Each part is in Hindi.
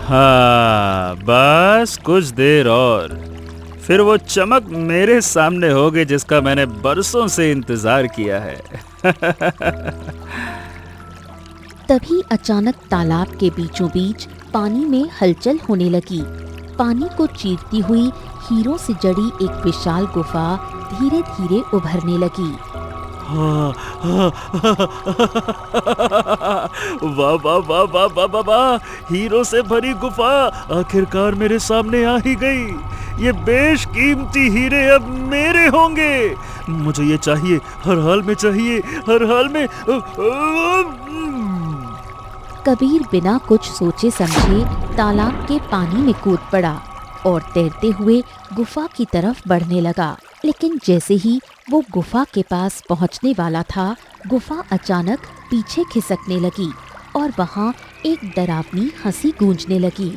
हाँ, बस कुछ देर और फिर वो चमक मेरे सामने होगी जिसका मैंने बरसों से इंतजार किया है। तभी अचानक तालाब के बीचों बीच पानी में हलचल होने लगी। पानी को चीरती हुई हीरों से जड़ी एक विशाल गुफा धीरे धीरे उभरने लगी। हाँ, हाँ, वाह वाह वाह वाह वाह वाह वाह, हीरो से भरी गुफा आखिरकार मेरे सामने आ ही गई। ये बेशकीमती हीरे अब मेरे होंगे। मुझे ये चाहिए, हर हाल में चाहिए, हर हाल में। कबीर बिना कुछ सोचे समझे तालाब के पानी में कूद पड़ा और तैरते हुए गुफा की तरफ बढ़ने लगा। लेकिन जैसे ही वो गुफा के पास पहुंचने वाला था, गुफा अचानक पीछे खिसकने लगी और वहां एक डरावनी हंसी गूंजने लगी।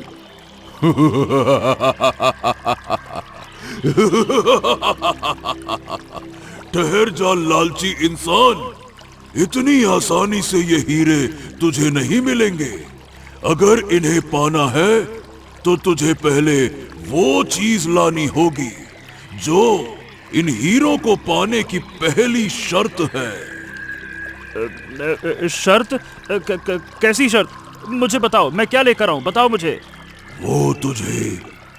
ठहर जा लालची इंसान, इतनी आसानी से ये हीरे तुझे नहीं मिलेंगे। अगर इन्हें पाना है तो तुझे पहले वो चीज लानी होगी जो इन हीरों को पाने की पहली शर्त है। शर्त? कैसी शर्त? मुझे बताओ, मैं क्या लेकर आऊं, बताओ मुझे। वो तुझे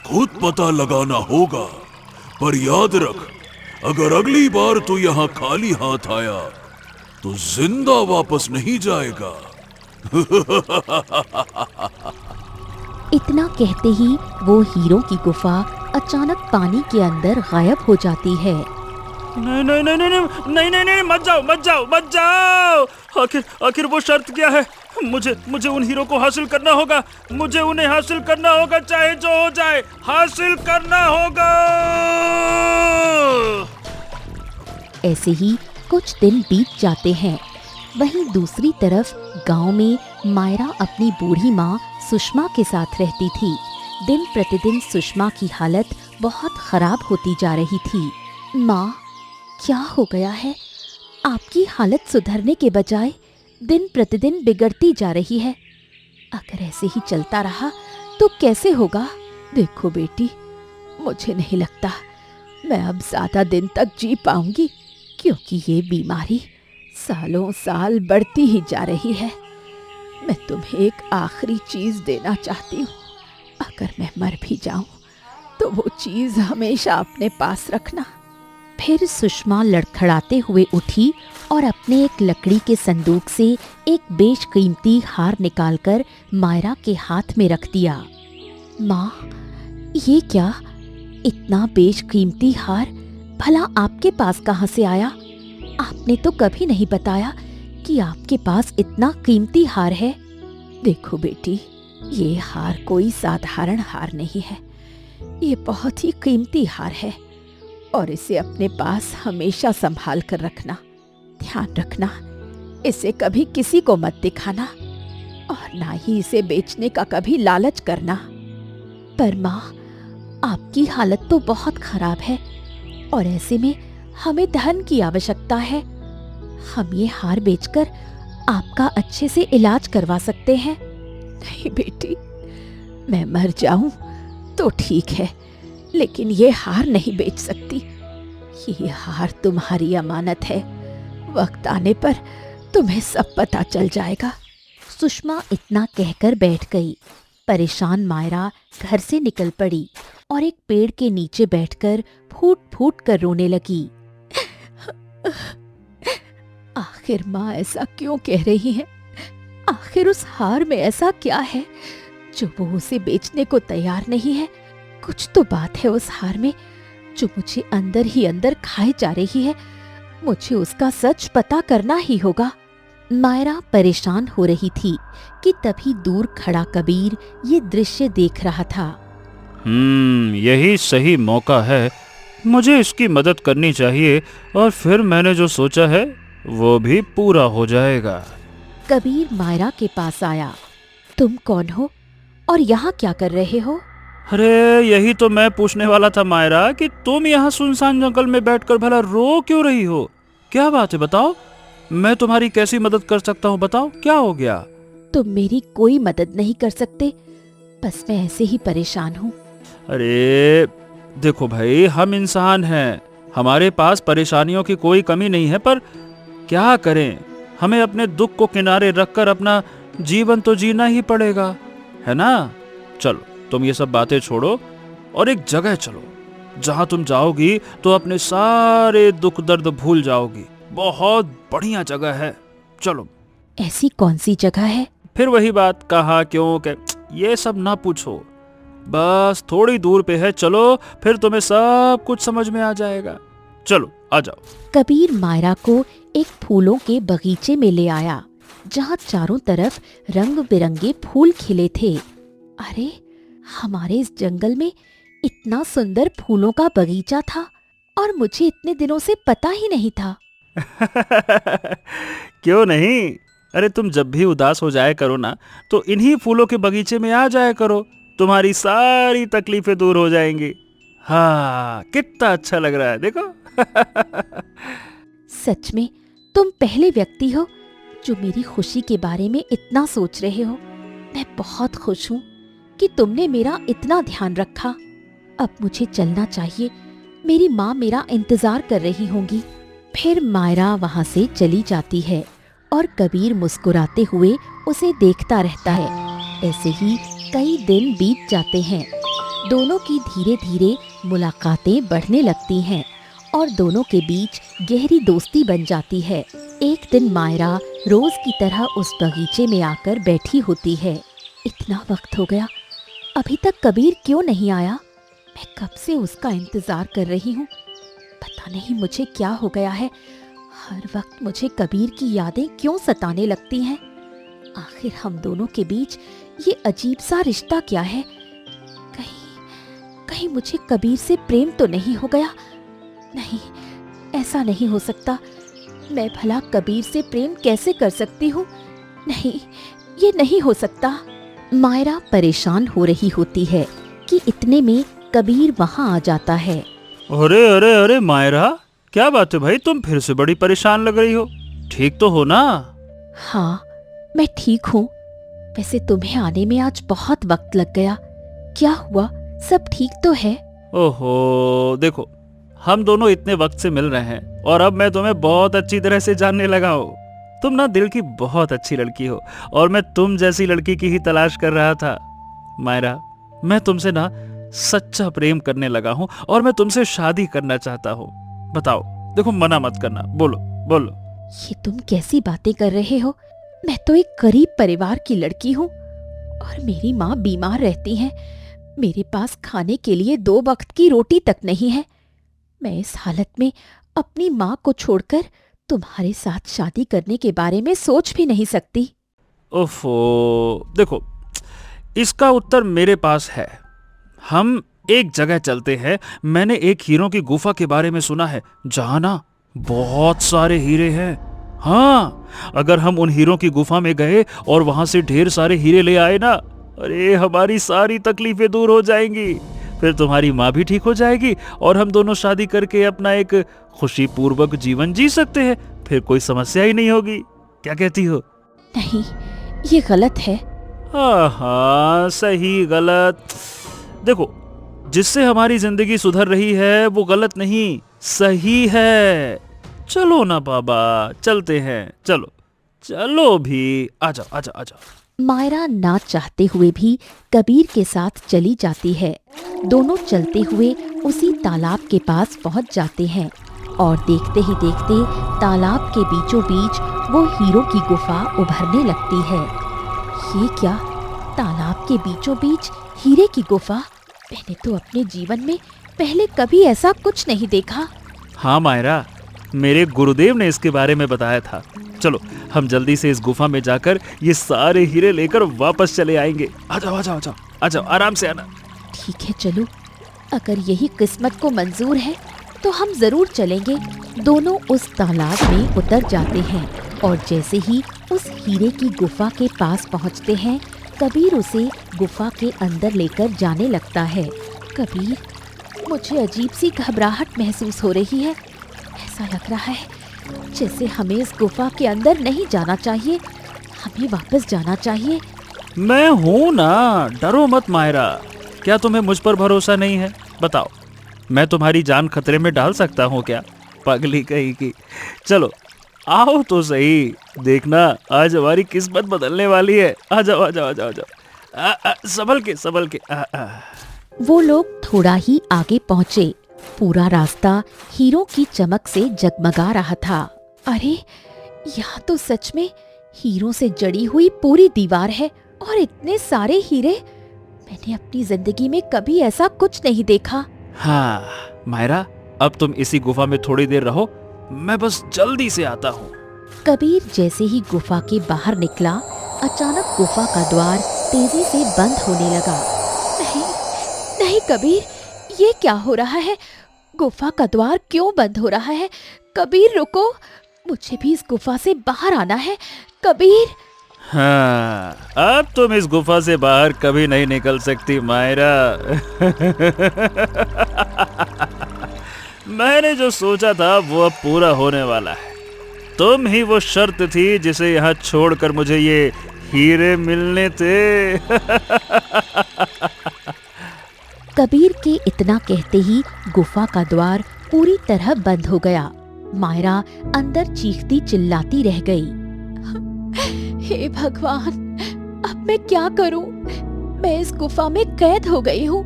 खुद पता लगाना होगा, पर याद रख, अगर अगली बार तू यहाँ खाली हाथ आया तो जिंदा वापस नहीं जाएगा। इतना कहते ही वो हीरों की गुफा अचानक पानी के अंदर गायब हो जाती है। नहीं नहीं नहीं नहीं नहीं नहीं नहीं, मत जाओ मत जाओ मत जाओ। आखिर वो शर्त क्या है? मुझे उन हीरो को हासिल करना होगा, मुझे उन्हें हासिल करना होगा, चाहे जो हो जाए, हासिल करना होगा। ऐसे ही कुछ दिन बीत जाते हैं। वहीं दूसरी तरफ गांव में मायरा अपनी बूढ़ी माँ सुषमा के साथ रहती थी। दिन प्रतिदिन सुषमा की हालत बहुत खराब होती जा रही थी। माँ, क्या हो गया है? आपकी हालत सुधरने के बजाय दिन प्रतिदिन बिगड़ती जा रही है। अगर ऐसे ही चलता रहा तो कैसे होगा? देखो बेटी, मुझे नहीं लगता मैं अब ज्यादा दिन तक जी पाऊंगी, क्योंकि ये बीमारी सालों साल बढ़ती ही जा रही है। मैं तुम्हें एक आखिरी चीज देना चाहती हूँ। अगर मैं मर भी जाऊं तो वो चीज हमेशा अपने पास रखना। फिर सुषमा लड़खड़ाते हुए उठी और अपने एक लकड़ी के संदूक से एक बेशकीमती हार निकालकर मायरा के हाथ में रख दिया। माँ, ये क्या? इतना बेशकीमती हार भला आपके पास कहाँ से आया? आपने तो कभी नहीं बताया कि आपके पास इतना कीमती हार है। देखो बेटी, ये हार कोई साधारण हार नहीं है। ये बहुत ही कीमती हार है और इसे अपने पास हमेशा संभाल कर रखना। ध्यान रखना, इसे कभी किसी को मत दिखाना और ना ही इसे बेचने का कभी लालच करना। पर माँ, आपकी हालत तो बहुत खराब है और ऐसे में हमें धन की आवश्यकता है। हम ये हार बेचकर आपका अच्छे से इलाज करवा सकते हैं। नहीं बेटी, मैं मर जाऊं तो ठीक है, लेकिन ये हार नहीं बेच सकती। ये हार तुम्हारी अमानत है। वक्त आने पर तुम्हें सब पता चल जाएगा। सुषमा इतना कहकर बैठ गई। परेशान मायरा घर से निकल पड़ी और एक पेड़ के नीचे बैठकर फूट फूट कर रोने लगी। आखिर माँ ऐसा क्यों कह रही है? आखिर उस हार में ऐसा क्या है जो वो उसे बेचने को तैयार नहीं है? कुछ तो बात है उस हार में जो मुझे अंदर ही अंदर खाए जा रही है। मुझे उसका सच पता करना ही होगा। मायरा परेशान हो रही थी कि तभी दूर खड़ा कबीर ये दृश्य देख रहा था। यही सही मौका है, मुझे इसकी मदद करनी चाहिए और फिर मैंने जो सोचा है वो भी पूरा हो जाएगा। कबीर मायरा के पास आया। तुम कौन हो और यहाँ क्या कर रहे हो? अरे यही तो मैं पूछने वाला था मायरा कि तुम यहाँ सुनसान जंगल में बैठकर भला रो क्यों रही हो? क्या बात है, बताओ। मैं तुम्हारी कैसी मदद कर सकता हूँ, बताओ क्या हो गया? तुम मेरी कोई मदद नहीं कर सकते। बस मैं ऐसे ही परेशान हूँ। अरे देखो भाई, हम इंसान हैं, हमारे पास परेशानियों की कोई कमी नहीं है, पर क्या करें, हमें अपने दुख को किनारे रखकर अपना जीवन तो जीना ही पड़ेगा, है ना। चलो तुम ये सब बातें छोड़ो और एक जगह चलो जहां तुम जाओगी तो अपने सारे दुख दर्द भूल जाओगी। बहुत बढ़िया जगह है, चलो। ऐसी कौन सी जगह है? फिर वही बात, कहाँ क्यों ये सब ना पूछो, बस थोड़ी दूर पे है, चलो, फिर तुम्हें सब कुछ समझ में आ जाएगा। चलो आ जाओ। कबीर मायरा को एक फूलों के बगीचे में ले आया जहाँ चारों तरफ रंग बिरंगे फूल खिले थे। अरे, हमारे इस जंगल में इतना सुंदर फूलों का बगीचा था और मुझे इतने दिनों से पता ही नहीं था। क्यों नहीं, अरे तुम जब भी उदास हो जाया करो ना तो इन्हीं फूलों के बगीचे में आ जाया करो, तुम्हारी सारी तकलीफें दूर हो जाएंगी। हाँ, कितना अच्छा लग रहा है, देखो। सच में तुम पहले व्यक्ति हो जो मेरी खुशी के बारे में इतना सोच रहे हो। मैं बहुत खुश हूँ कि तुमने मेरा इतना ध्यान रखा। अब मुझे चलना चाहिए, मेरी माँ मेरा इंतजार कर रही होंगी। फिर मायरा वहाँ से चली जाती है और कबीर मुस्कुराते हुए उसे देखता रहता है। ऐसे ही कई दिन बीत जाते हैं। दोनों की धीरे धीरे मुलाकातें बढ़ने लगती हैं और दोनों के बीच गहरी दोस्ती बन जाती है। एक दिन मायरा रोज की तरह उस बगीचे में आकर बैठी होती है। इतना वक्त हो गया, अभी तक कबीर क्यों नहीं आया? मैं कब से उसका इंतजार कर रही हूँ। पता नहीं मुझे क्या हो गया है, हर वक्त मुझे कबीर की यादें क्यों सताने लगती हैं। आखिर हम दोनों के बीच ये अजीब सा रिश्ता क्या है? कहीं मुझे कबीर से प्रेम तो नहीं हो गया? नहीं, ऐसा नहीं हो सकता। मैं भला कबीर से प्रेम कैसे कर सकती हूँ? नहीं, ये नहीं हो सकता। मायरा परेशान हो रही होती है कि इतने में कबीर वहाँ आ जाता है। अरे अरे अरे मायरा, क्या बात है भाई, तुम फिर से बड़ी परेशान लग रही हो, ठीक तो हो ना? हाँ, मैं ठीक हूँ। वैसे तुम्हें आने में आज बहुत वक्त लग गया, क्या हुआ? सब ठीक तो है? ओहो, देखो, हम दोनों इतने वक्त से मिल रहे हैं और अब मैं तुम्हें बहुत अच्छी तरह से जानने लगा हूँ। तुम ना दिल की बहुत अच्छी लड़की हो और मैं तुम जैसी लड़की की ही तलाश कर रहा था। मायरा, मैं तुमसे ना सच्चा प्रेम करने लगा हूँ और मैं तुमसे शादी करना चाहता हूँ। बताओ, देखो, मना मत करना, बोलो बोलो। ये तुम कैसी बातें कर रहे हो? मैं तो एक गरीब परिवार की लड़की हूँ और मेरी माँ बीमार रहती है। मेरे पास खाने के लिए 2 वक्त की रोटी तक नहीं है। मैं इस हालत में अपनी माँ को छोड़कर तुम्हारे साथ शादी करने के बारे में सोच भी नहीं सकती। ओफो, देखो, इसका उत्तर मेरे पास है। हम एक जगह चलते हैं। मैंने एक हीरों की गुफा के बारे में सुना है जहां ना बहुत सारे हीरे हैं। हाँ, अगर हम उन हीरों की गुफा में गए और वहां से ढेर सारे हीरे ले आए ना, अरे हमारी सारी तकलीफें दूर हो जाएंगी। फिर तुम्हारी माँ भी ठीक हो जाएगी और हम दोनों शादी करके अपना एक खुशी पूर्वक जीवन जी सकते हैं। फिर कोई समस्या ही नहीं होगी। क्या कहती हो? नहीं, ये गलत है। हाँ, सही गलत, देखो, जिससे हमारी जिंदगी सुधर रही है वो गलत नहीं, सही है। चलो ना बाबा, चलते हैं, चलो चलो भी, आजा आजा आजा। मायरा ना चाहते हुए भी कबीर के साथ चली जाती है। दोनों चलते हुए उसी तालाब के पास पहुंच जाते हैं और देखते ही देखते तालाब के बीचों बीच वो हीरो की गुफा उभरने लगती है। ये क्या, तालाब के बीचों बीच हीरे की गुफा? मैंने तो अपने जीवन में पहले कभी ऐसा कुछ नहीं देखा। हाँ मायरा, मेरे गुरुदेव ने इसके बारे में बताया था। चलो हम जल्दी से इस गुफा में जाकर ये सारे हीरे लेकर वापस चले आएंगे। आ जाओ आ जाओ आ जाओ आ जाओ, आराम से आना। ठीक है, चलो, अगर यही किस्मत को मंजूर है तो हम जरूर चलेंगे। दोनों उस तालाब में उतर जाते हैं और जैसे ही उस हीरे की गुफा के पास पहुंचते हैं, कबीर उसे गुफा के अंदर लेकर जाने लगता है। कबीर, मुझे अजीब सी घबराहट महसूस हो रही है। ऐसा लग रहा है जैसे हमें इस गुफा के अंदर नहीं जाना चाहिए, हमें वापस जाना चाहिए। मैं हूं ना, डरो मत मायरा। क्या तुम्हें मुझ पर भरोसा नहीं है? बताओ, मैं तुम्हारी जान खतरे में डाल सकता हूँ क्या? पगली कहीं की। चलो आओ तो सही, देखना आज हमारी किस्मत बदलने वाली है। आ जाओ आ जाओ आ जाओ आ जाओ। संभल के वो लोग थोड़ा ही आगे पहुँचे। पूरा रास्ता हीरों की चमक से जगमगा रहा था। अरे, यहाँ तो सच में हीरों से जड़ी हुई पूरी दीवार है और इतने सारे हीरे। मैंने अपनी जिंदगी में कभी ऐसा कुछ नहीं देखा। हाँ मायरा, अब तुम इसी गुफा में थोड़ी देर रहो, मैं बस जल्दी से आता हूँ। कबीर जैसे ही गुफा के बाहर निकला, अचानक गुफा का द्वार तेजी से बंद होने लगा। नहीं, नहीं कबीर, ये क्या हो रहा है? गुफा का द्वार क्यों बंद हो रहा है? कबीर रुको, मुझे भी इस गुफा से बाहर आना है। कबीर। हाँ, अब तुम इस गुफा से बाहर कभी नहीं निकल सकती मायरा। मैंने जो सोचा था वो अब पूरा होने वाला है। तुम ही वो शर्त थी जिसे यहाँ छोड़कर मुझे ये हीरे मिलने थे। कबीर के इतना कहते ही गुफा का द्वार पूरी तरह बंद हो गया। मायरा अंदर चीखती चिल्लाती रह गई। हे भगवान, अब मैं क्या करूं? मैं इस गुफा में कैद हो गई हूं।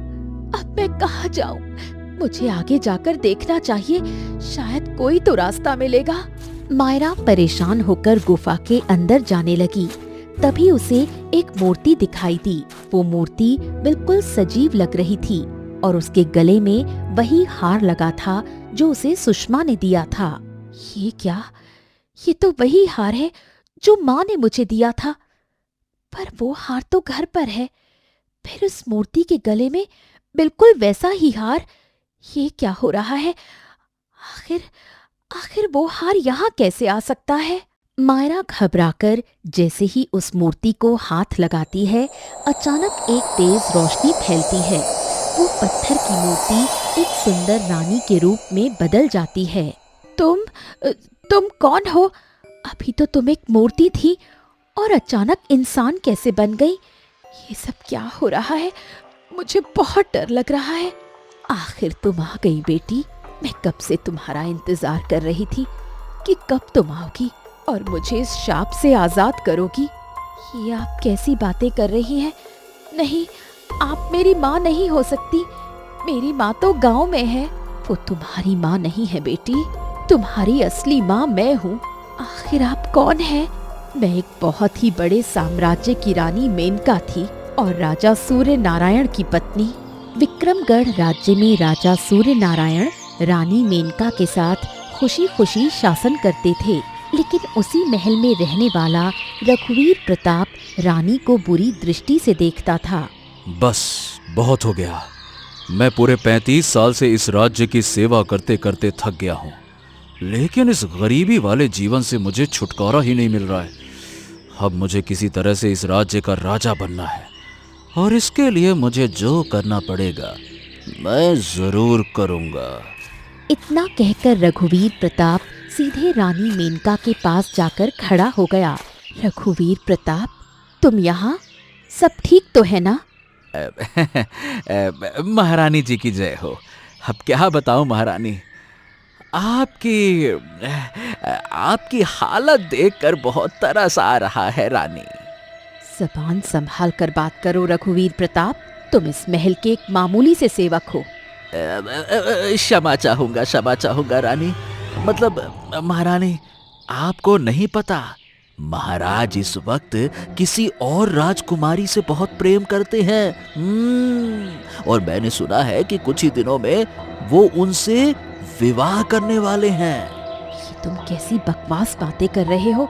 अब मैं कहाँ जाऊं? मुझे आगे जाकर देखना चाहिए, शायद कोई तो रास्ता मिलेगा। मायरा परेशान होकर गुफा के अंदर जाने लगी। तभी उसे एक मूर्ति दिखाई दी। वो मूर्ति बिल्कुल सजीव लग रही थी और उसके गले में वही हार लगा था जो उसे सुषमा ने दिया था। ये क्या? ये तो वही हार है जो माँ ने मुझे दिया था। पर वो हार तो घर पर है, फिर उस मूर्ति के गले में बिल्कुल वैसा ही हार। ये क्या हो रहा है? आखिर वो हार यहाँ कैसे आ सकता है? मायरा घबराकर जैसे ही उस मूर्ति को हाथ लगाती है, अचानक एक तेज रोशनी फैलती है। वो पत्थर की मूर्ति एक सुंदर रानी के रूप में बदल जाती है। तुम कौन हो? अभी तो तुम एक मूर्ति थी और अचानक इंसान कैसे बन गई? ये सब क्या हो रहा है? मुझे बहुत डर लग रहा है। आखिर तुम आ गई बेटी। मैं कब से तुम्हारा इंतजार कर रही थी कि कब तुम आओगी और मुझे इस शाप से आजाद करोगी। ये आप कैसी बातें कर रही हैं? नहीं, आप मेरी माँ नहीं हो सकती। मेरी माँ तो गांव में है। वो तुम्हारी माँ नहीं है बेटी, तुम्हारी असली माँ मैं हूँ। आखिर आप कौन हैं? मैं एक बहुत ही बड़े साम्राज्य की रानी मेनका थी और राजा सूर्य नारायण की पत्नी। विक्रमगढ़ राज्य में राजा सूर्य नारायण रानी मेनका के साथ खुशी खुशी शासन करते थे, लेकिन उसी महल में रहने वाला रघुवीर प्रताप रानी को बुरी दृष्टि से देखता था। बस बहुत हो गया। मैं पूरे 35 साल से इस राज्य की सेवा करते करते थक गया हूँ, लेकिन इस गरीबी वाले जीवन से मुझे छुटकारा ही नहीं मिल रहा है। अब मुझे किसी तरह से इस राज्य का राजा बनना है और इसके लिए मुझे जो करना पड़ेगा मैं जरूर करूँगा। इतना कहकर रघुवीर प्रताप सीधे रानी मेनका के पास जाकर खड़ा हो गया। रघुवीर प्रताप, तुम यहाँ? सब ठीक तो है ना? महारानी जी की जय हो। अब क्या बताऊं महारानी, आपकी हालत देखकर बहुत तरस आ रहा है रानी। ज़बान संभाल कर बात करो रघुवीर प्रताप। तुम इस महल के एक मामूली से सेवक हो। क्षमा चाहूंगा रानी। मतलब महारानी, आपको नहीं पता, महाराज इस वक्त किसी और राजकुमारी से बहुत प्रेम करते हैं। और मैंने सुना है कि कुछ ही दिनों में वो उनसे विवाह करने वाले हैं। ये तुम कैसी बकवास बातें कर रहे हो?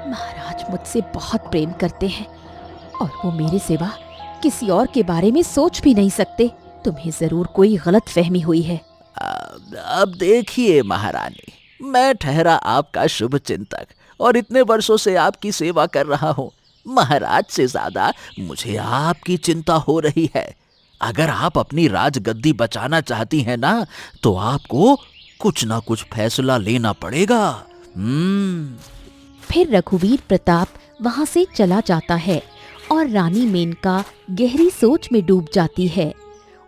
महाराज मुझसे बहुत प्रेम करते हैं और वो मेरे सिवा किसी और के बारे में सोच भी नहीं सकते। तुम्हें जरूर कोई गलत फहमी हुई है। अब देखिए महारानी, मैं ठहरा आपका शुभ चिंतक और इतने वर्षों से आपकी सेवा कर रहा हूँ। महाराज से ज्यादा मुझे आपकी चिंता हो रही है। अगर आप अपनी राजगद्दी बचाना चाहती हैं ना, तो आपको कुछ ना कुछ फैसला लेना पड़ेगा। फिर रघुवीर प्रताप वहां से चला जाता है और रानी मेनका गहरी सोच में डूब जाती है।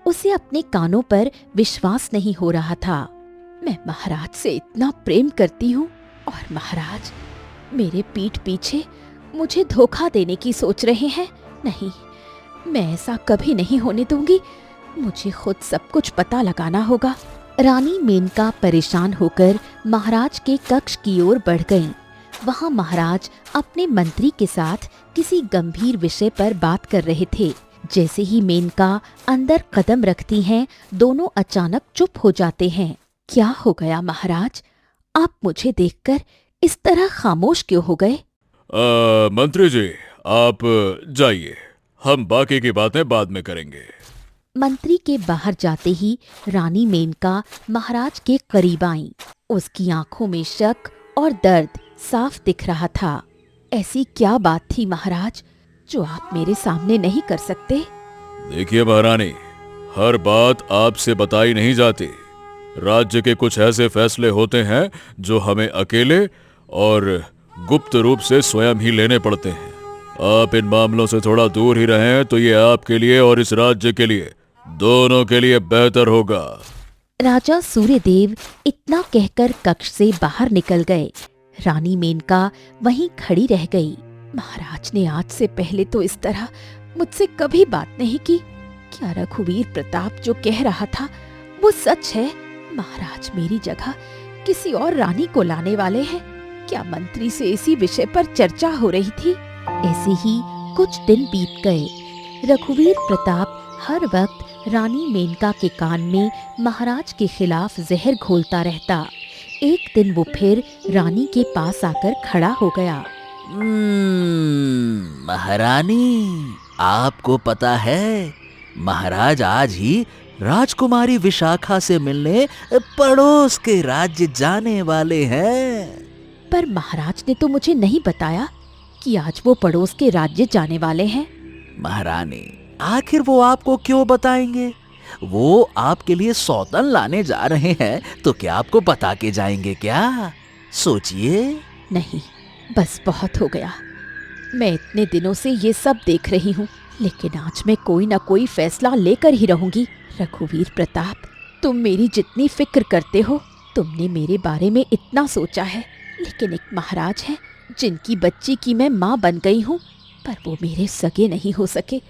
उसे अपने कानों पर विश्वास नहीं हो रहा था। मैं महाराज से इतना प्रेम करती हूँ और महाराज मेरे पीठ पीछे मुझे धोखा देने की सोच रहे हैं। नहीं, मैं ऐसा कभी नहीं होने दूंगी। मुझे खुद सब कुछ पता लगाना होगा। रानी मेनका परेशान होकर महाराज के कक्ष की ओर बढ़ गईं। वहां महाराज अपने मंत्री के साथ किसी गंभीर विषय पर बात कर रहे थे। जैसे ही मेनका अंदर कदम रखती हैं, दोनों अचानक चुप हो जाते हैं। क्या हो गया महाराज? आप मुझे देखकर इस तरह खामोश क्यों हो गए? मंत्री जी, आप जाइए, हम बाकी की बातें बाद में करेंगे। मंत्री के बाहर जाते ही रानी मेनका महाराज के करीब आईं। उसकी आंखों में शक और दर्द साफ दिख रहा था। ऐसी क्या बात थी महाराज जो आप मेरे सामने नहीं कर सकते? देखिए महारानी, हर बात आपसे बताई नहीं जाती। राज्य के कुछ ऐसे फैसले होते हैं जो हमें अकेले और गुप्त रूप से स्वयं ही लेने पड़ते हैं। आप इन मामलों से थोड़ा दूर ही रहें तो ये आपके लिए और इस राज्य के लिए, दोनों के लिए बेहतर होगा। राजा सूर्यदेव इतना कहकर कक्ष से बाहर निकल गए। रानी मेनका वहीं खड़ी रह गई। महाराज ने आज से पहले तो इस तरह मुझसे कभी बात नहीं की। क्या रघुवीर प्रताप जो कह रहा था वो सच है? महाराज मेरी जगह किसी और रानी को लाने वाले हैं। क्या मंत्री से इसी विषय पर चर्चा हो रही थी? ऐसे ही कुछ दिन बीत गए। रघुवीर प्रताप हर वक्त रानी मेनका के कान में महाराज के खिलाफ जहर घोलता रहता। एक दिन वो फिर रानी के पास आकर खड़ा हो गया। महारानी, आपको पता है महाराज आज ही राजकुमारी विशाखा से मिलने पड़ोस के राज्य जाने वाले हैं। पर महाराज ने तो मुझे नहीं बताया कि आज वो पड़ोस के राज्य जाने वाले हैं। महारानी, आखिर वो आपको क्यों बताएंगे? वो आपके लिए सौतन लाने जा रहे हैं तो क्या आपको बता के जाएंगे क्या? सोचिए। नहीं, बस बहुत हो गया। मैं इतने दिनों से ये सब देख रही हूँ, लेकिन आज मैं कोई ना कोई फैसला लेकर ही रहूंगी। रघुवीर प्रताप, तुम मेरी जितनी फिक्र करते हो, तुमने मेरे बारे में इतना सोचा है, लेकिन एक महाराज हैं जिनकी बच्ची की मैं माँ बन गई हूँ, पर वो मेरे सगे नहीं हो सके।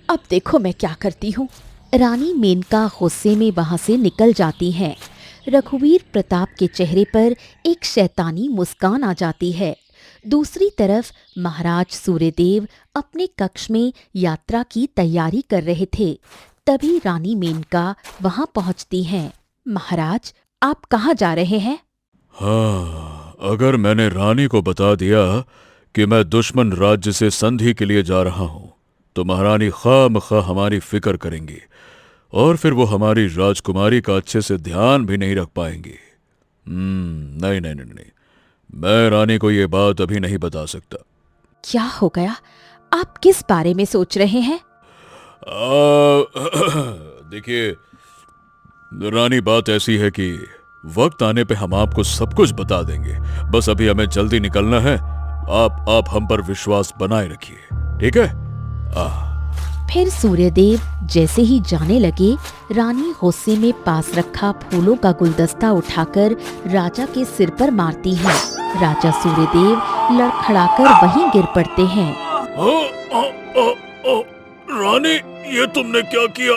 अब देखो मैं क्या करती हूँ। रानी मेनका गुस्से में वहां से निकल जाती हैं। रघुवीर प्रताप के चेहरे पर एक शैतानी मुस्कान आ जाती है। दूसरी तरफ महाराज सूर्यदेव अपने कक्ष में यात्रा की तैयारी कर रहे थे। तभी रानी मेनका वहां पहुंचती हैं। महाराज, आप कहाँ जा रहे हैं? हाँ, अगर मैंने रानी को बता दिया कि मैं दुश्मन राज्य से संधि के लिए जा रहा हूँ तो महारानी खामखा हमारी फिक्र करेंगी और फिर वो हमारी राजकुमारी का अच्छे से ध्यान भी नहीं रख पाएंगी। नहीं नहीं नहीं नहीं, मैं रानी को ये बात अभी नहीं बता सकता। क्या हो गया? आप किस बारे में सोच रहे हैं? देखिए रानी, बात ऐसी है कि वक्त आने पे हम आपको सब कुछ बता देंगे। बस अभी हमें जल्दी निकलना है। आप हम पर विश्वास बनाए रखिए, ठीक है? फिर सूर्यदेव जैसे ही जाने लगे, रानी गुस्से में पास रखा फूलों का गुलदस्ता उठाकर राजा के सिर पर मारती है। राजा सूर्यदेव लड़खड़ाकर वहीं गिर पड़ते हैं। रानी, ये तुमने क्या किया?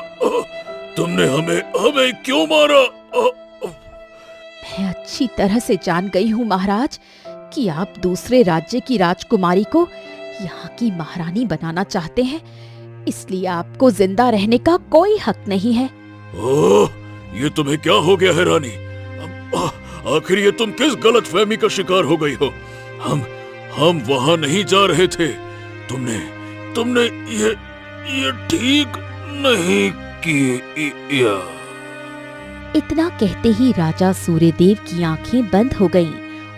तुमने हमें क्यों मारा? मैं अच्छी तरह से जान गई हूँ महाराज कि आप दूसरे राज्य की राजकुमारी को यहाँ की महारानी बनाना चाहते हैं, इसलिए आपको जिंदा रहने का कोई हक नहीं है। ये तुम्हें क्या हो गया है रानी? आखिर ये तुम किस गलतफहमी का शिकार हो गई हो? हम वहाँ नहीं जा रहे थे। तुमने ये ठीक नहीं किया। इतना कहते ही राजा सूर्यदेव की आंखें बंद हो गईं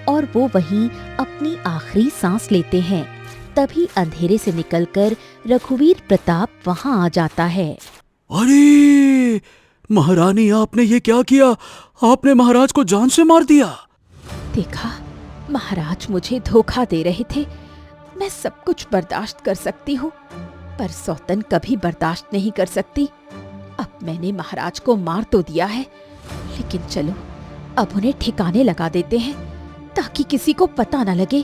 और वो वहीं अपनी आखिरी सांस लेते हैं। तभी अंधेरे से निकलकर रघुवीर प्रताप वहां आ जाता है। अरे महारानी, आपने ये क्या किया? आपने महाराज को जान से मार दिया। देखा, महाराज मुझे धोखा दे रहे थे। मैं सब कुछ बर्दाश्त कर सकती हूँ, पर सौतन कभी बर्दाश्त नहीं कर सकती। अब मैंने महाराज को मार तो दिया है, लेकिन चलो अब उन्हें ठिकाने लगा देते हैं ताकि किसी को पता न लगे।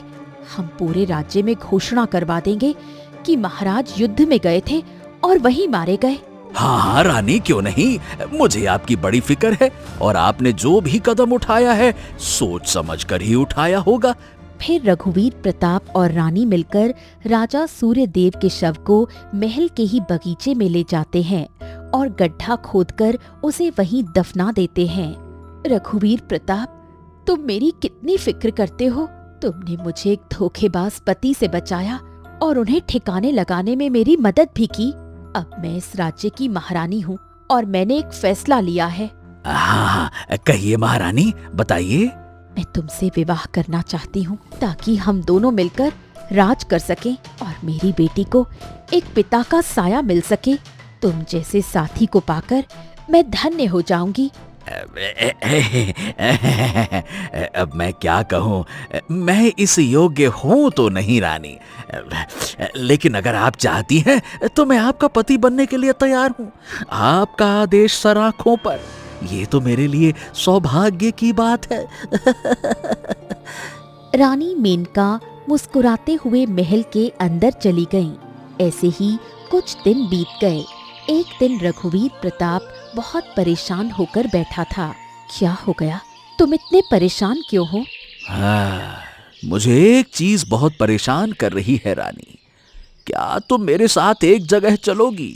हम पूरे राज्य में घोषणा करवा देंगे कि महाराज युद्ध में गए थे और वहीं मारे गए। हाँ हाँ रानी, क्यों नहीं, मुझे आपकी बड़ी फिक्र है और आपने जो भी कदम उठाया है सोच समझ कर ही उठाया होगा। फिर रघुवीर प्रताप और रानी मिलकर राजा सूर्यदेव के शव को महल के ही बगीचे में ले जाते हैं और गड्ढा खोदकर उसे वहीं दफना देते हैं। रघुवीर प्रताप, तुम मेरी कितनी फिक्र करते हो। तुमने मुझे एक धोखेबाज पति से बचाया और उन्हें ठिकाने लगाने में मेरी मदद भी की। अब मैं इस राज्य की महारानी हूँ और मैंने एक फैसला लिया है। हाँ, कहिए महारानी, बताइए। मैं तुमसे विवाह करना चाहती हूँ ताकि हम दोनों मिलकर राज कर सकें और मेरी बेटी को एक पिता का साया मिल सके। तुम जैसे साथी को पाकर मैं धन्य हो जाऊंगी। अब मैं क्या कहूँ, मैं इस योग्य हूँ तो नहीं रानी, लेकिन अगर आप चाहती हैं तो मैं आपका पति बनने के लिए तैयार हूँ। आपका आदेश सर आंखों पर, ये तो मेरे लिए सौभाग्य की बात है। रानी मेनका मुस्कुराते हुए महल के अंदर चली गईं। ऐसे ही कुछ दिन बीत गए। एक दिन रघुवीर प्रताप बहुत परेशान होकर बैठा था। क्या हो गया? तुम इतने परेशान क्यों हो? हाँ, मुझे एक चीज बहुत परेशान कर रही है रानी। क्या तुम मेरे साथ एक जगह चलोगी?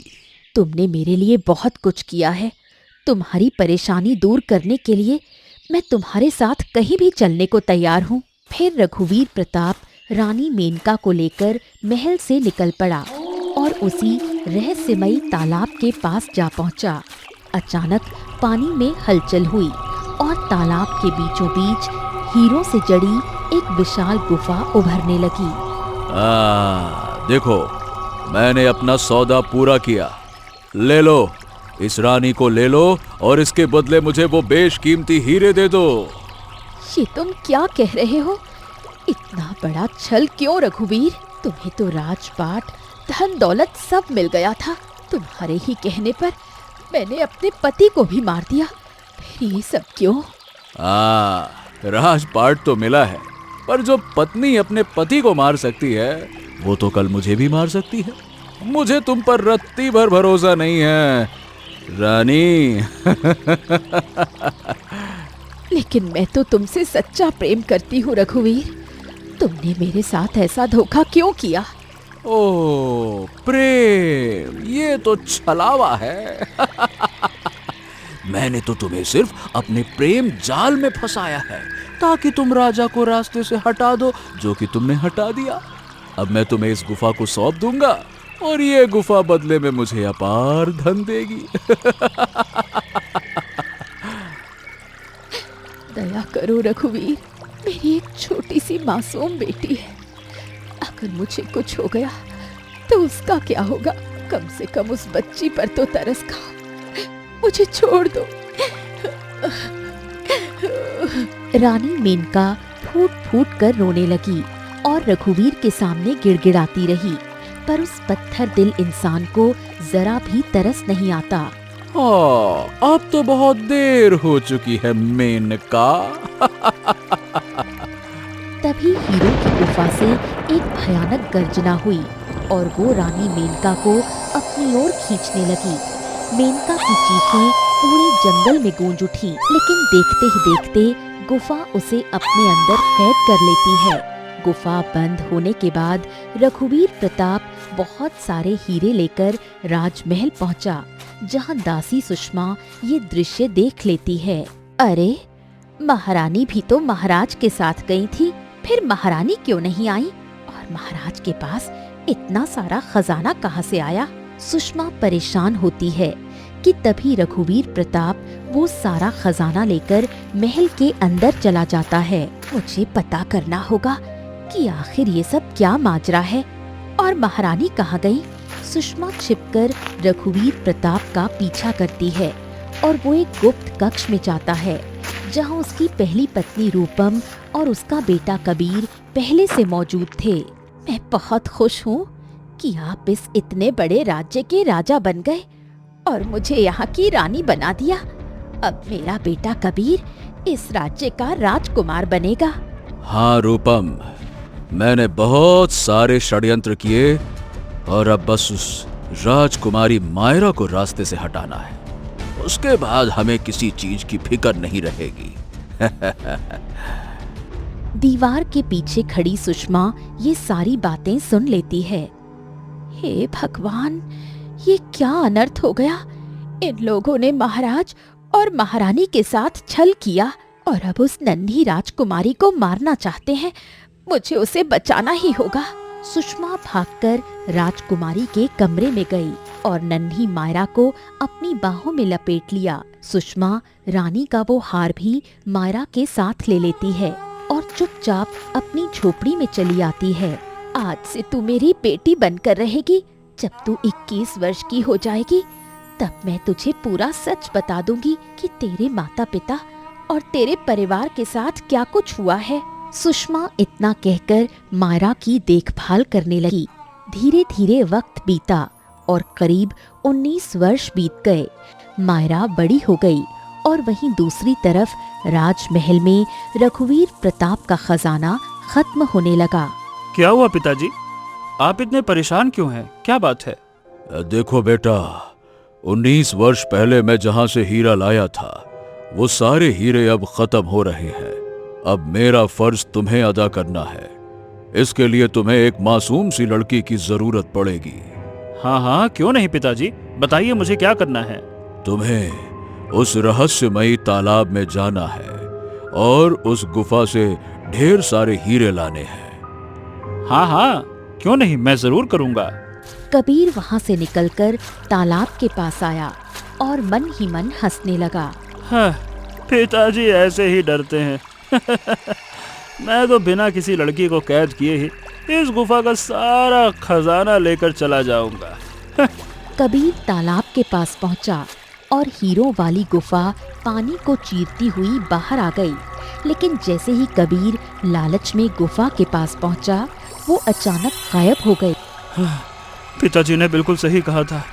तुमने मेरे लिए बहुत कुछ किया है। तुम्हारी परेशानी दूर करने के लिए मैं तुम्हारे साथ कहीं भी चलने को तैयार हूँ। फिर रघुवीर प्रताप रानी मेनका को लेकर महल से निकल पड़ा और उसी रहस्यमयी तालाब के पास जा पहुंचा। अचानक पानी में हलचल हुई और तालाब के बीचों बीच हीरों से जड़ी एक विशाल गुफा उभरने लगी। देखो, मैंने अपना सौदा पूरा किया। ले लो, इस रानी को ले लो और इसके बदले मुझे वो बेशकीमती हीरे दे दो। ये तुम क्या कह रहे हो? इतना बड़ा छल क्यों रघुवीर? तुम्हें तो राजपाट, धन दौलत सब मिल गया था। तुम्हारे ही कहने पर मैंने अपने पति को भी मार दिया। फिर ये सब क्यों? राजपाट तो मिला है, पर जो पत्नी अपने पति को मार सकती है वो तो कल मुझे भी मार सकती है। मुझे तुम पर रत्ती भर भरोसा नहीं है रानी। लेकिन मैं तो तुमसे सच्चा प्रेम करती हूँ रघुवीर। तुमने मेरे साथ ऐसा धोखा क्यों किया? ओ प्रेम, ये तो छलावा है। मैंने तो तुम्हें सिर्फ अपने प्रेम जाल में फंसाया है ताकि तुम राजा को रास्ते से हटा दो, जो कि तुमने हटा दिया। अब मैं तुम्हें इस गुफा को सौंप दूंगा और ये गुफा बदले में मुझे अपार धन देगी। दया करो रघुवीर, मेरी एक छोटी सी मासूम बेटी है। अगर मुझे कुछ हो गया तो उसका क्या होगा? कम से कम उस बच्ची पर तो तरस खाओ। मुझे छोड़ दो। रानी मेनका फूट फूट कर रोने लगी और रघुवीर के सामने गिड़गिड़ाती रही, पर उस पत्थर दिल इंसान को जरा भी तरस नहीं आता। अब तो बहुत देर हो चुकी है मेनका। तभी हीरो की गुफा से एक भयानक गर्जना हुई और वो रानी मेनका को अपनी ओर खींचने लगी। मेनका की चीखें पूरे जंगल में गूंज उठी, लेकिन देखते ही देखते गुफा उसे अपने अंदर कैद कर लेती है। गुफा बंद होने के बाद रघुवीर प्रताप बहुत सारे हीरे लेकर राजमहल पहुंचा, जहां दासी सुषमा ये दृश्य देख लेती है। अरे, महारानी भी तो महाराज के साथ गई थी, फिर महारानी क्यों नहीं आई? और महाराज के पास इतना सारा खजाना कहाँ से आया? सुषमा परेशान होती है कि तभी रघुवीर प्रताप वो सारा खजाना लेकर महल के अंदर चला जाता है। मुझे पता करना होगा कि आखिर ये सब क्या माजरा है और महारानी कहाँ गई? सुषमा छिपकर रघुवीर प्रताप का पीछा करती है और वो एक गुप्त कक्ष में जाता है, जहाँ उसकी पहली पत्नी रूपम और उसका बेटा कबीर पहले से मौजूद थे। मैं बहुत खुश हूँ कि आप इस इतने बड़े राज्य के राजा बन गए और मुझे यहाँ की रानी बना दिया। अब मेरा बेटा कबीर इस राज्य का राजकुमार बनेगा। हाँ रूपम, मैंने बहुत सारे षड्यंत्र किए और अब बस उस राजकुमारी मायरा को रास्ते से हटाना है। उसके बाद हमें किसी चीज की फिक्र नहीं रहेगी। दीवार के पीछे खड़ी सुषमा ये सारी बातें सुन लेती है। हे भगवान, ये क्या अनर्थ हो गया। इन लोगों ने महाराज और महारानी के साथ छल किया और अब उस नन्ही राजकुमारी को मारना चाहते हैं। मुझे उसे बचाना ही होगा। सुषमा भागकर राजकुमारी के कमरे में गई और नन्ही मायरा को अपनी बाहों में लपेट लिया। सुषमा रानी का वो हार भी मायरा के साथ ले लेती है और चुपचाप अपनी झोपड़ी में चली आती है। आज से तू मेरी बेटी बनकर रहेगी। जब तू 21 वर्ष की हो जाएगी तब मैं तुझे पूरा सच बता दूंगी कि तेरे माता पिता और तेरे परिवार के साथ क्या कुछ हुआ है। सुषमा इतना कहकर मायरा की देखभाल करने लगी। धीरे धीरे वक्त बीता और करीब 19 वर्ष बीत गए। मायरा बड़ी हो गई और वहीं दूसरी तरफ राजमहल में रघुवीर प्रताप का खजाना खत्म होने लगा। क्या हुआ पिताजी? आप इतने परेशान क्यों हैं? क्या बात है? देखो बेटा, 19 वर्ष पहले मैं जहां से हीरा लाया था वो सारे हीरे अब खत्म हो रहे हैं। अब मेरा फर्ज तुम्हें अदा करना है। इसके लिए तुम्हें एक मासूम सी लड़की की जरूरत पड़ेगी। हाँ हाँ, क्यों नहीं पिताजी, बताइए मुझे क्या करना है। तुम्हें उस रहस्यमयी तालाब में जाना है और उस गुफा से ढेर सारे हीरे लाने हैं। हाँ हाँ, क्यों नहीं, मैं जरूर करूँगा। कबीर वहाँ से निकलकर तालाब के पास आया और मन ही मन हंसने लगा। हाँ, पिताजी ऐसे ही डरते हैं। मैं तो बिना किसी लड़की को कैद किए ही इस गुफा का सारा खजाना लेकर चला जाऊंगा। कबीर तालाब के पास पहुंचा और हीरों वाली गुफा पानी को चीरती हुई बाहर आ गई। लेकिन जैसे ही कबीर लालच में गुफा के पास पहुंचा, वो अचानक गायब हो गई। पिताजी ने बिल्कुल सही कहा था।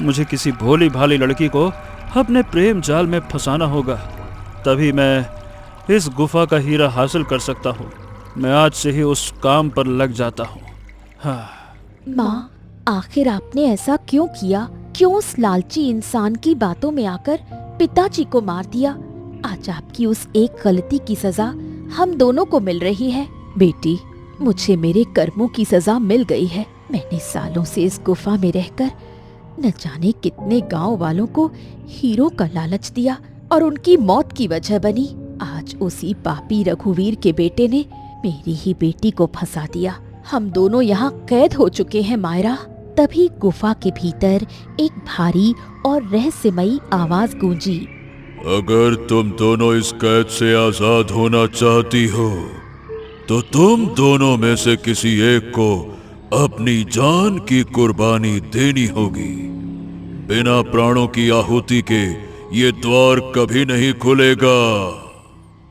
मुझे किसी भोली भाली लड़की को अपने प्रेम जाल में फंसाना होगा, तभी मैं इस गुफा का हीरा हासिल कर सकता हूँ। मैं आज से ही उस काम पर लग जाता हूँ। हाँ। माँ, आखिर आपने ऐसा क्यों किया? क्यों उस लालची इंसान की बातों में आकर पिताजी को मार दिया? आज आपकी उस एक गलती की सजा हम दोनों को मिल रही है। बेटी, मुझे मेरे कर्मों की सजा मिल गई है। मैंने सालों से इस गुफा में रहकर न जाने कितने गांव वालों को हीरो का लालच दिया और उनकी मौत की वजह बनी। आज उसी पापी रघुवीर के बेटे ने मेरी ही बेटी को फंसा दिया। हम दोनों यहाँ कैद हो चुके हैं मायरा। तभी गुफा के भीतर एक भारी और रहस्यमयी आवाज गूंजी। अगर तुम दोनों इस कैद से आजाद होना चाहती हो तो तुम दोनों में से किसी एक को अपनी जान की कुर्बानी देनी होगी। बिना प्राणों की आहुति के ये द्वार कभी नहीं खुलेगा।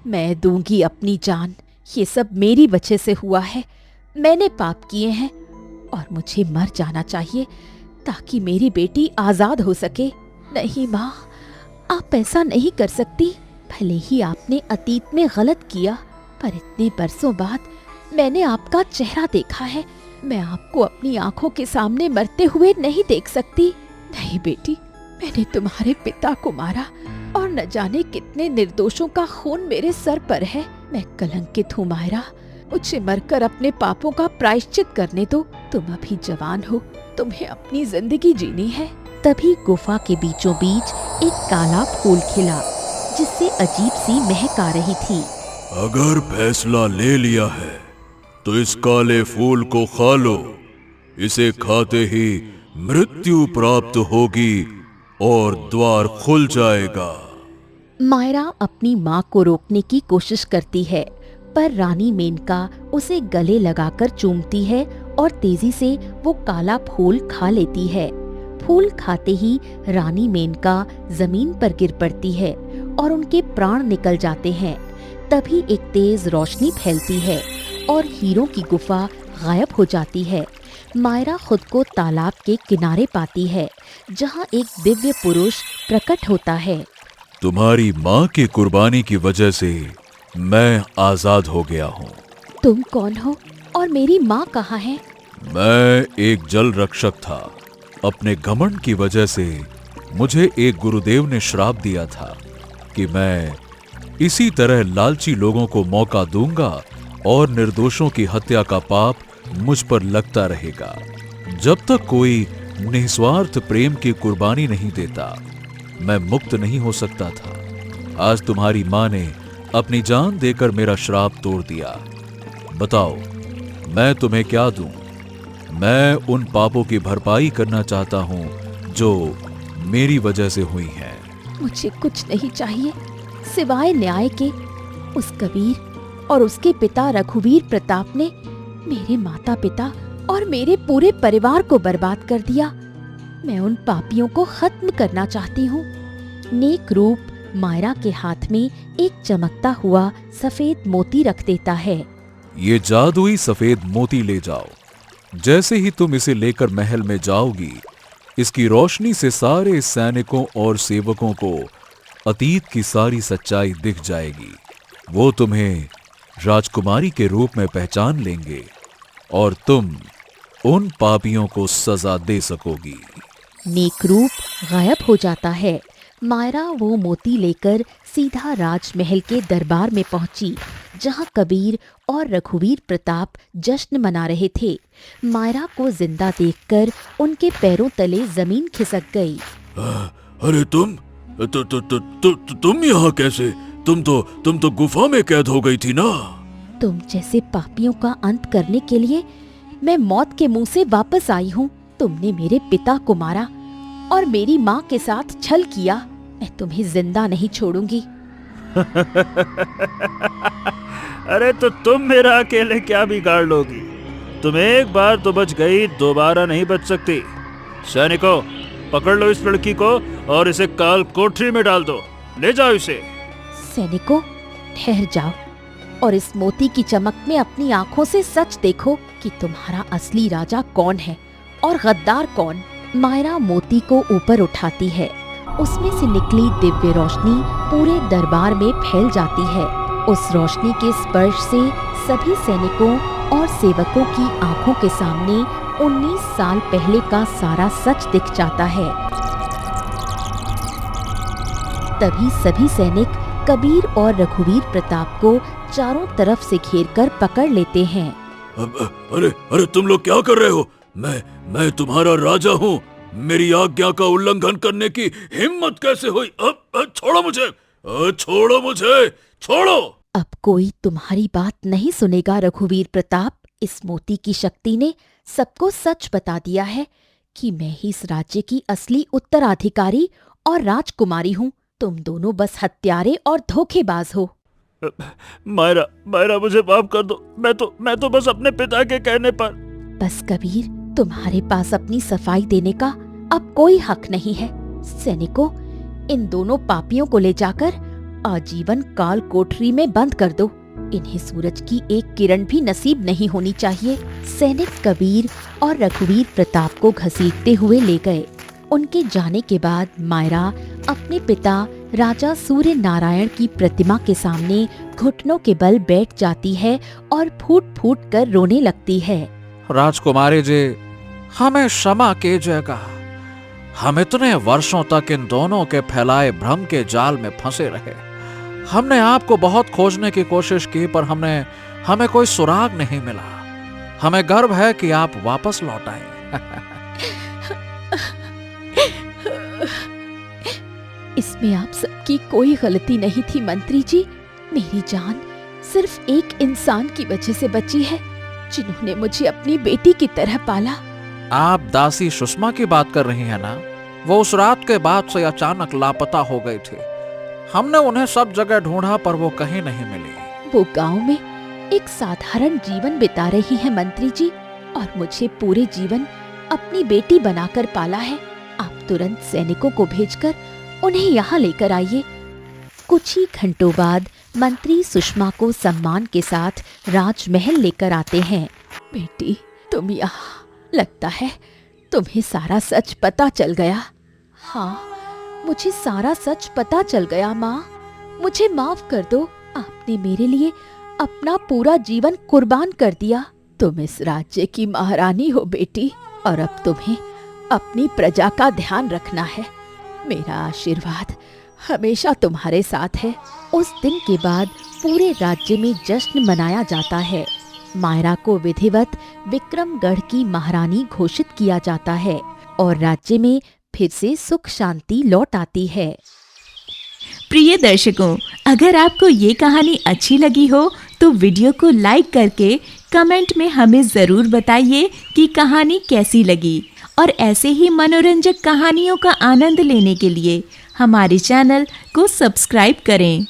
मैं दूंगी अपनी जान। ये सब मेरी वजह से हुआ है। मैंने पाप किए हैं और मुझे मर जाना चाहिए ताकि मेरी बेटी आजाद हो सके। नहीं माँ, आप ऐसा नहीं कर सकती। भले ही आपने अतीत में गलत किया, पर इतने बरसों बाद मैंने आपका चेहरा देखा है। मैं आपको अपनी आंखों के सामने मरते हुए नहीं देख सकती। नहीं बेटी, मैंने तुम्हारे पिता को मारा और न जाने कितने निर्दोषों का खून मेरे सर पर है। मैं कलंकित हूँ मायरा। मुझे मरकर अपने पापों का प्रायश्चित करने दो। तुम अभी जवान हो, तुम्हें अपनी जिंदगी जीनी है। तभी गुफा के बीचों बीच एक काला फूल खिला जिससे अजीब सी महक आ रही थी। अगर फैसला ले लिया है तो इस काले फूल को खा लो। इसे खाते ही मृत्यु प्राप्त होगी और द्वार खुल जाएगा। मायरा अपनी माँ को रोकने की कोशिश करती है, पर रानी मेनका उसे गले लगाकर चूमती है और तेजी से वो काला फूल खा लेती है। फूल खाते ही रानी मेनका जमीन पर गिर पड़ती है और उनके प्राण निकल जाते हैं। तभी एक तेज रोशनी फैलती है और हीरों की गुफा गायब हो जाती है। मायरा खुद को तालाब के किनारे पाती है, जहाँ एक दिव्य पुरुष प्रकट होता है। तुम्हारी माँ की कुर्बानी की वजह से मैं आजाद हो गया हूँ। तुम कौन हो और मेरी माँ कहाँ है? मैं एक जल रक्षक था। अपने घमंड की वजह से मुझे एक गुरुदेव ने श्राप दिया था कि मैं इसी तरह लालची लोगों को मौका दूंगा और निर्दोषों की हत्या का पाप मुझ पर लगता रहेगा। जब तक कोई निस्वार्थ प्रेम की कुर्बानी नहीं देता, मैं मुक्त नहीं हो सकता था। आज तुम्हारी माँ ने अपनी जान देकर मेरा श्राप तोड़ दिया। बताओ, मैं तुम्हें क्या दूं? मैं उन पापों की भरपाई करना चाहता हूं जो मेरी वजह से हुई हैं। मुझे कुछ नहीं चाहिए सिवाय न्याय के। उस कबीर और उसके पिता रघुवीर प्रताप ने मेरे माता पिता और मेरे पूरे परिवार को बर्बाद कर दिया। मैं उन पापियों को खत्म करना चाहती हूँ। नेक रूप मायरा के हाथ में एक चमकता हुआ सफेद मोती रख देता है। ये जादुई सफेद मोती ले जाओ। जैसे ही तुम इसे लेकर महल में जाओगी, इसकी रोशनी से सारे सैनिकों और सेवकों को अतीत की सारी सच्चाई दिख जाएगी। वो तुम्हें राजकुमारी के रूप में पहचान लेंगे और तुम उन पापियों को सजा दे सकोगी। नेक रूप गायब हो जाता है। मायरा वो मोती लेकर सीधा राजमहल के दरबार में पहुंची, जहां कबीर और रघुवीर प्रताप जश्न मना रहे थे। मायरा को जिंदा देखकर उनके पैरों तले जमीन खिसक गई। अरे तुम यहाँ कैसे? तुम तो गुफा में कैद हो गई थी ना? तुम जैसे पापियों का अंत करने के लिए मैं मौत के मुंह से वापस आई हूँ। तुमने मेरे पिता को मारा और मेरी माँ के साथ छल किया। मैं तुम्हें जिंदा नहीं छोड़ूंगी। अरे तो तुम मेरा अकेले क्या बिगाड़ लोगी? तुम एक बार तो बच गई, दोबारा नहीं बच सकती। सैनिकों, पकड़ लो इस लड़की को और इसे काल कोठरी में डाल दो। ले जाओ इसे। सैनिकों, ठहर जाओ और इस मोती की चमक में अपनी आंखों से सच देखो कि तुम्हारा असली राजा कौन है और गद्दार कौन। मायरा मोती को ऊपर उठाती है। उसमें से निकली दिव्य रोशनी पूरे दरबार में फैल जाती है। उस रोशनी के स्पर्श से सभी सैनिकों और सेवकों की आंखों के सामने 19 साल पहले का सारा सच दिख जाता है। तभी सभी सैनिक कबीर और रघुवीर प्रताप को चारों तरफ से घेरकर पकड़ लेते हैं। अरे तुम लोग क्या कर रहे हो? मैं तुम्हारा राजा हूँ। मेरी आज्ञा का उल्लंघन करने की हिम्मत कैसे हुई? छोड़ो मुझे, छोड़ो मुझे, छोड़ो। अब कोई तुम्हारी बात नहीं सुनेगा रघुवीर प्रताप। इस मोती की शक्ति ने सबको सच बता दिया है कि मैं ही इस राज्य की असली उत्तराधिकारी और राजकुमारी हूँ। तुम दोनों बस हत्यारे और धोखेबाज हो। मायरा मुझे माफ कर दो। मैं तो बस अपने पिता के कहने पर। बस कबीर, तुम्हारे पास अपनी सफाई देने का अब कोई हक नहीं है। सैनिकों, इन दोनों पापियों को ले जाकर आजीवन काल कोठरी में बंद कर दो। इन्हें सूरज की एक किरण भी नसीब नहीं होनी चाहिए। सैनिक कबीर और रघुवीर प्रताप को घसीटते हुए ले गए। उनके जाने के बाद मायरा अपने पिता राजा सूर्य नारायण की प्रतिमा के सामने घुटनों के बल बैठ जाती है और फूट फूट कर रोने लगती है। राजकुमारी जी, हमें क्षमा कीजिएगा। हम इतने वर्षों तक इन दोनों के फैलाए भ्रम के जाल में फंसे रहे। हमने आपको बहुत खोजने की कोशिश की, पर हमें कोई सुराग नहीं मिला। हमें गर्व है कि आप वापस लौट आए। इसमें आप सबकी कोई गलती नहीं थी मंत्री जी। मेरी जान सिर्फ एक इंसान की वजह से बची है, जिन्होंने मुझे अपनी बेटी की तरह पाला। आप दासी सुषमा की बात कर रही हैं ना? वो उस रात के बाद से अचानक लापता हो गई थी। हमने उन्हें सब जगह ढूंढा, पर वो कहीं नहीं मिली। वो गांव में एक साधारण जीवन बिता रही है मंत्री जी, और मुझे पूरे जीवन अपनी बेटी बनाकर पाला है। आप तुरंत सैनिकों को भेजकर उन्हें यहाँ लेकर आइए। कुछ ही घंटों बाद मंत्री सुषमा को सम्मान के साथ राजमहल लेकर आते हैं। बेटी, तुम यहाँ लगता है तुम्हें सारा सच पता चल गया। हाँ, मुझे सारा सच पता चल गया माँ। मुझे माफ कर दो। आपने मेरे लिए अपना पूरा जीवन कुर्बान कर दिया। तुम इस राज्य की महारानी हो बेटी, और अब तुम्हें अपनी प्रजा का ध्यान रखना है। मेरा आशीर्वाद हमेशा तुम्हारे साथ है। उस दिन के बाद पूरे राज्य में जश्न मनाया जाता है। मायरा को विधिवत विक्रमगढ़ की महारानी घोषित किया जाता है और राज्य में फिर से सुख शांति लौट आती है। प्रिय दर्शकों, अगर आपको ये कहानी अच्छी लगी हो तो वीडियो को लाइक करके कमेंट में हमें ज़रूर बताइए कि कहानी कैसी लगी। और ऐसे ही मनोरंजक कहानियों का आनंद लेने के लिए हमारे चैनल को सब्सक्राइब करें।